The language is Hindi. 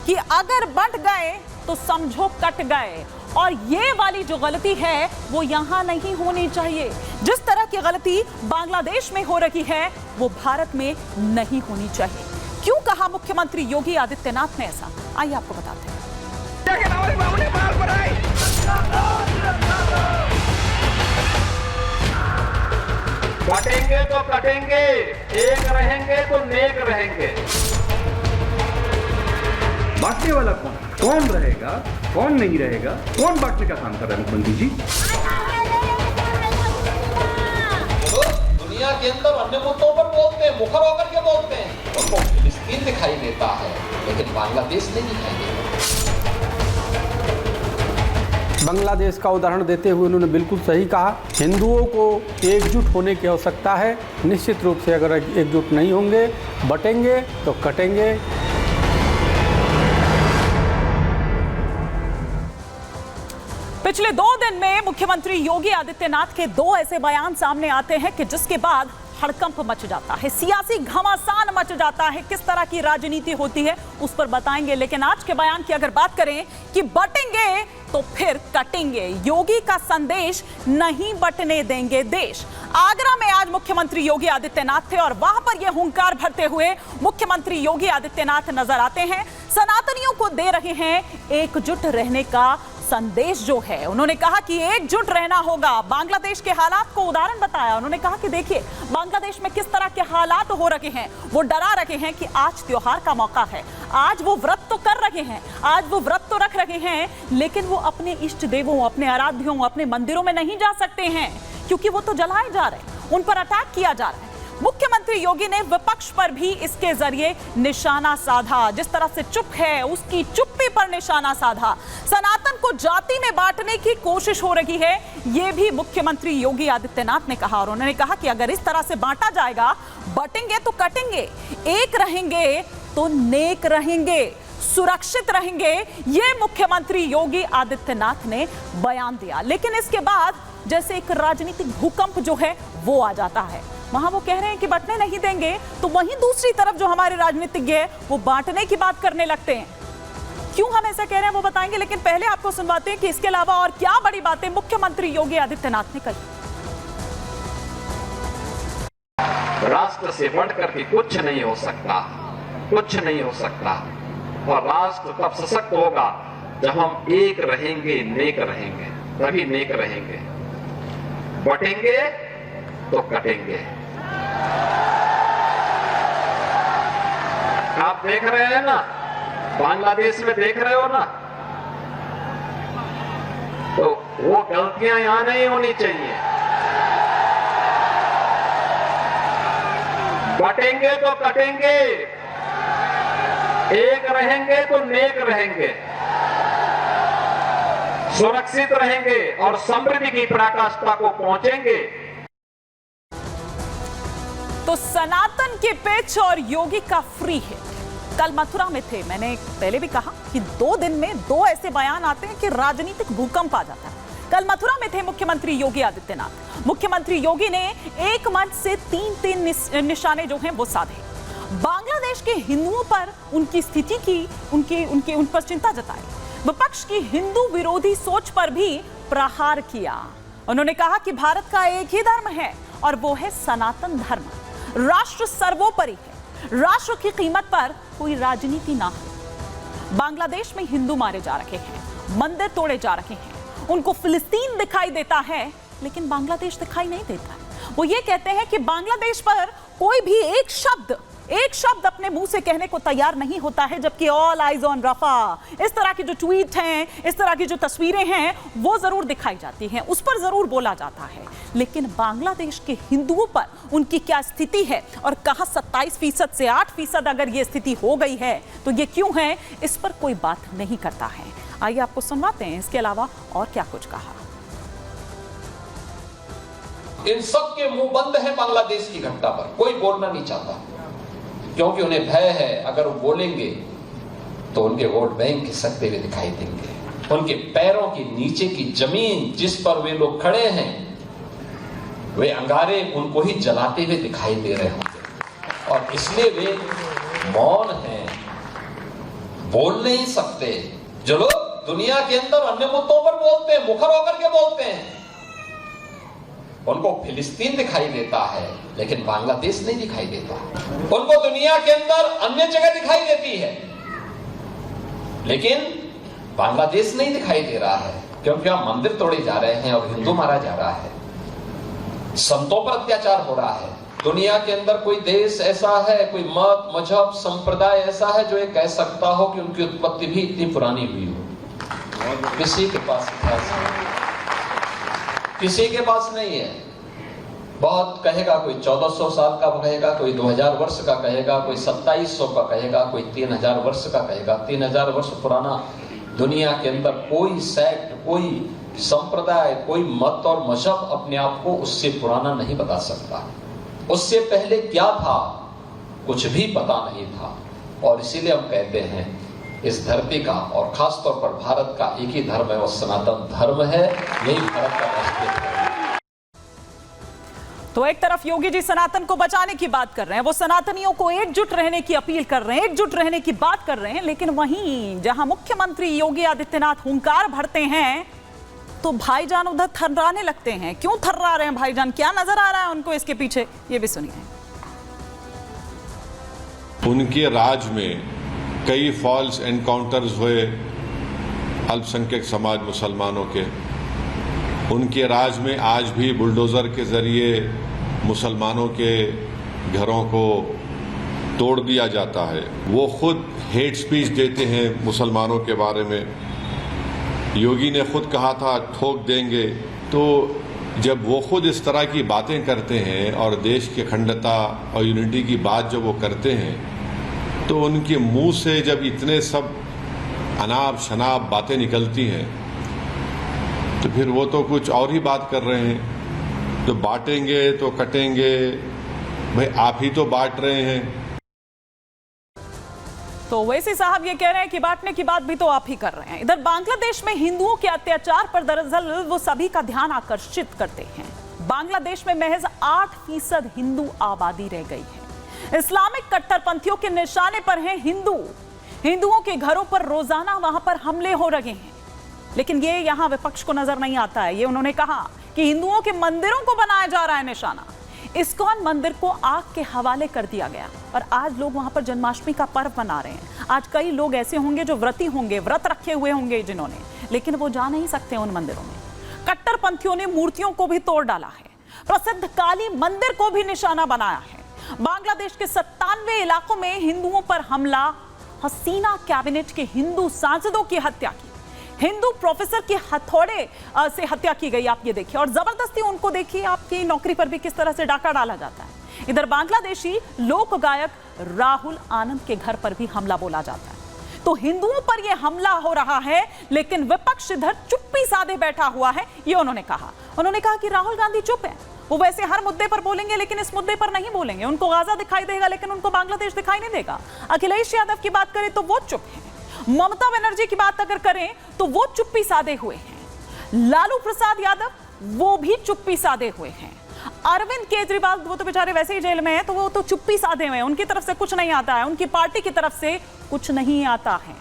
कि अगर बंट गए तो समझो कट गए, और ये वाली जो गलती है वो यहां नहीं होनी चाहिए। जिस तरह की गलती बांग्लादेश में हो रही है वो भारत में नहीं होनी चाहिए। क्यों कहा मुख्यमंत्री योगी आदित्यनाथ ने ऐसा, आइए आपको बताते हैं। कटेंगे तो कटेंगे, एक रहेंगे तो नेक रहेंगे। बांटने वाला कौन रहेगा, कौन नहीं रहेगा, कौन बांटने का काम कर रहा है मुख्यमंत्री जी? तो दुनिया के अंदर अन्य मुद्दों पर बोलते हैं, मुखर होकर के बोलते हैं, उनको फिलिस्तीन दिखाई देता है लेकिन बांग्लादेश नहीं दिखाई देता। बांग्लादेश का उदाहरण देते हुए उन्होंने बिल्कुल सही कहा, हिंदुओं को एकजुट होने की आवश्यकता है। निश्चित रूप से अगर एकजुट नहीं होंगे, बटेंगे तो कटेंगे। पिछले 2 दिन में मुख्यमंत्री योगी आदित्यनाथ के 2 ऐसे बयान सामने आते हैं कि जिसके बाद हड़कंप मच जाता है, सियासी घमासान मच जाता है। किस तरह की राजनीति होती है उस पर बताएंगे, लेकिन आज के बयान की अगर बात करें कि बटेंगे तो फिर कटेंगे, योगी का संदेश नहीं बटने देंगे देश। आगरा में आज मुख्यमंत्री योगी आदित्यनाथ थे और वहां पर यह हुंकार भरते हुए मुख्यमंत्री योगी आदित्यनाथ नजर आते हैं। सनातनियों को दे रहे हैं एकजुट रहने का संदेश जो है। उन्होंने कहा कि एकजुट रहना होगा। बांग्लादेश के हालात को उदाहरण बताया। उन्होंने कहा कि देखिए बांग्लादेश में किस तरह के हालात हो रहे हैं, वो डरा रहे हैं कि आज त्योहार का मौका है, आज वो व्रत तो कर रहे हैं, आज वो व्रत तो रख रहे हैं, लेकिन वो अपने इष्ट देवों, अपने आराध्यों, अपने मंदिरों में नहीं जा सकते हैं क्योंकि वो तो जलाए जा रहे हैं, उन पर अटैक किया जा रहा है। मुख्यमंत्री योगी ने विपक्ष पर भी इसके जरिए निशाना साधा। जिस तरह से चुप है उसकी चुप्पी पर निशाना साधा। सनातन को जाति में बांटने की कोशिश हो रही है, यह भी मुख्यमंत्री योगी आदित्यनाथ ने कहा। और उन्होंने कहा कि अगर इस तरह से बांटा जाएगा, बटेंगे तो कटेंगे, एक रहेंगे तो नेक रहेंगे, सुरक्षित रहेंगे। ये मुख्यमंत्री योगी आदित्यनाथ ने बयान दिया। लेकिन इसके बाद जैसे एक राजनीतिक भूकंप जो है वो आ जाता है। वहां वो कह रहे हैं कि बंटने नहीं देंगे, तो वहीं दूसरी तरफ जो हमारे राजनीतिज्ञ है वो बांटने की बात करने लगते हैं। क्यों हम ऐसा कह रहे हैं वो बताएंगे, लेकिन पहले आपको सुनवाते हैं कि इसके अलावा और क्या बड़ी बातें मुख्यमंत्री योगी आदित्यनाथ ने कही। राष्ट्र से बढ़कर के कुछ नहीं हो सकता, कुछ नहीं हो सकता। और राष्ट्र तब सशक्त होगा जब हम एक रहेंगे, नेक रहेंगे, तभी नेक रहेंगे। बटेंगे तो कटेंगे। आप देख रहे हैं ना, बांग्लादेश में देख रहे हो ना, तो वो गलतियां यहां नहीं होनी चाहिए। बटेंगे तो कटेंगे, एक रहेंगे तो नेक रहेंगे, सुरक्षित रहेंगे और समृद्धि की पराकाष्ठा को पहुंचेंगे। तो सनातन के पिच और योगी का फ्री हिट। कल मथुरा में थे, मैंने पहले भी कहा कि 2 दिन में 2 ऐसे बयान आते हैं कि राजनीतिक भूकंप आ जाता है। कल मथुरा में थे मुख्यमंत्री योगी आदित्यनाथ। मुख्यमंत्री योगी ने एक मंच से 3 निशाने जो हैं वो साधे। बांग्लादेश के हिंदुओं पर उनकी स्थिति की उन पर चिंता जताई। विपक्ष की हिंदू विरोधी सोच पर भी प्रहार किया। उन्होंने कहा कि भारत का एक ही धर्म है और वो है सनातन धर्म। राष्ट्र सर्वोपरि है, राष्ट्र की कीमत पर कोई राजनीति ना हो। बांग्लादेश में हिंदू मारे जा रहे हैं, मंदिर तोड़े जा रहे हैं, उनको फिलिस्तीन दिखाई देता है लेकिन बांग्लादेश दिखाई नहीं देता। वो ये कहते हैं कि बांग्लादेश पर कोई भी एक शब्द अपने मुंह से कहने को तैयार नहीं होता है, जबकि ऑल आइज ऑन रफा, इस तरह की जो ट्वीट हैं, इस तरह की जो तस्वीरें हैं वो जरूर दिखाई जाती हैं, उस पर जरूर बोला जाता है। लेकिन बांग्लादेश के हिंदुओं पर उनकी क्या स्थिति है और कहां 27% से 8% अगर ये स्थिति हो गई है तो ये क्यों है, इस पर कोई बात नहीं करता है। आइए आपको सुनवाते हैं इसके अलावा और क्या कुछ कहा। इन सब के मुंह बंद है बांग्लादेश की घटना पर, कोई बोलना नहीं चाहता क्योंकि उन्हें भय है अगर वो बोलेंगे तो उनके वोट बैंक खिसकते हुए दिखाई देंगे। उनके पैरों के नीचे की जमीन जिस पर वे लोग खड़े हैं, वे अंगारे उनको ही जलाते हुए दिखाई दे रहे होंगे और इसलिए वे मौन हैं। बोल नहीं सकते। जो लोग दुनिया के अंदर अन्य मुद्दों पर बोलते हैं, मुखर होकर के बोलते हैं, उनको फिलिस्तीन दिखाई देता है लेकिन बांग्लादेश नहीं दिखाई देता। उनको दुनिया के अंदर अन्य जगह दिखाई देती है लेकिन बांग्लादेश नहीं दिखाई दे रहा है, क्योंकि वहां मंदिर तोड़े जा रहे हैं और हिंदू मारा जा रहा है, संतों पर अत्याचार हो रहा है। दुनिया के अंदर कोई देश ऐसा है, कोई मत, मजहब, संप्रदाय ऐसा है जो ये कह सकता हो कि उनकी उत्पत्ति भी इतनी पुरानी हुई हो? किसी के पास इतिहास नहीं, किसी के पास नहीं है। बहुत कहेगा, कोई 1400 साल का कहेगा, कोई 2000 वर्ष का कहेगा, कोई 2700 का कहेगा, कोई 3000 वर्ष का कहेगा। 3000 वर्ष पुराना दुनिया के अंदर कोई सेक्ट, कोई संप्रदाय, कोई मत और मजहब अपने आप को उससे पुराना नहीं बता सकता। उससे पहले क्या था कुछ भी पता नहीं था। और इसीलिए हम कहते हैं इस धरती का और खासतौर पर भारत का एक ही धर्म है, वो सनातन धर्म है। यही भारत का राष्ट्रीय धर्म है। तो एक तरफ योगी जी सनातन को बचाने की बात कर रहे हैं, वो सनातनियों को एकजुट रहने की अपील कर रहे हैं, एकजुट रहने की बात कर रहे हैं, लेकिन वहीं जहां मुख्यमंत्री योगी आदित्यनाथ हुंकार भरते हैं तो भाईजान उधर थर्राने लगते हैं। क्यों थर्रा रहे हैं भाईजान, क्या नजर आ रहा है उनको इसके पीछे, ये भी सुनिए। उनके राज में कई फॉल्स एनकाउंटर्स हुए अल्पसंख्यक समाज मुसलमानों के। उनके राज में आज भी बुलडोजर के जरिए मुसलमानों के घरों को तोड़ दिया जाता है। वो खुद हेट स्पीच देते हैं मुसलमानों के बारे में। योगी ने खुद कहा था ठोक देंगे। तो जब वो खुद इस तरह की बातें करते हैं और देश की अखंडता और यूनिटी की बात जब वो करते हैं तो उनके मुंह से जब इतने सब अनाप शनाप बातें निकलती हैं तो फिर वो तो कुछ और ही बात कर रहे हैं। तो बांटेंगे तो कटेंगे, भाई आप ही तो बांट रहे हैं। तो वैसे साहब ये कह रहे हैं कि बांटने की बात भी तो आप ही कर रहे हैं। इधर बांग्लादेश में हिंदुओं के अत्याचार पर दरअसल वो सभी का ध्यान आकर्षित करते हैं। बांग्लादेश में महज 8% हिंदू आबादी रह गई है। इस्लामिक कट्टरपंथियों के निशाने पर हैं हिंदू। हिंदुओं के घरों पर रोजाना वहां पर हमले हो रहे हैं, लेकिन ये यहां विपक्ष को नजर नहीं आता है। ये उन्होंने कहा कि हिंदुओं के मंदिरों को बनाया जा रहा है निशाना। इस्कॉन मंदिर को आग के हवाले कर दिया गया और आज लोग वहां पर जन्माष्टमी का पर्व मना रहे हैं। आज कई लोग ऐसे होंगे जो व्रती होंगे, व्रत रखे हुए होंगे जिन्होंने, लेकिन वो जा नहीं सकते उन मंदिरों में। कट्टरपंथियों ने मूर्तियों को भी तोड़ डाला है, प्रसिद्ध काली मंदिर को भी निशाना बनाया है। बांग्लादेश के 97 इलाकों में हिंदुओं पर हमला, हसीना कैबिनेट के हिंदू सांसदों की हत्या की, हिंदू प्रोफेसर की हथौड़े से हत्या की गई। आप ये देखिए, और जबरदस्ती उनको देखिए, आपकी नौकरी पर भी किस तरह से डाका डाला जाता है। इधर बांग्लादेशी लोक गायक राहुल आनंद के घर पर भी हमला बोला जाता है। तो हिंदुओं पर यह हमला हो रहा है, लेकिन विपक्ष इधर चुप्पी साधे बैठा हुआ है, ये उन्होंने कहा। उन्होंने कहा कि राहुल गांधी चुप है, वो वैसे हर मुद्दे पर बोलेंगे लेकिन इस मुद्दे पर नहीं बोलेंगे। उनको गाजा दिखाई देगा लेकिन उनको बांग्लादेश दिखाई नहीं देगा। अखिलेश यादव की बात करें तो वो चुप है। ममता बनर्जी की बात अगर करें तो वो चुप्पी साधे हुए हैं। लालू प्रसाद यादव वो भी चुप्पी साधे हुए हैं। अरविंद केजरीवाल वो तो बेचारे वैसे ही जेल में हैं, तो वो तो चुप्पी साधे हुए हैं। उनकी तरफ से कुछ नहीं आता है, उनकी पार्टी की तरफ से कुछ नहीं आता है।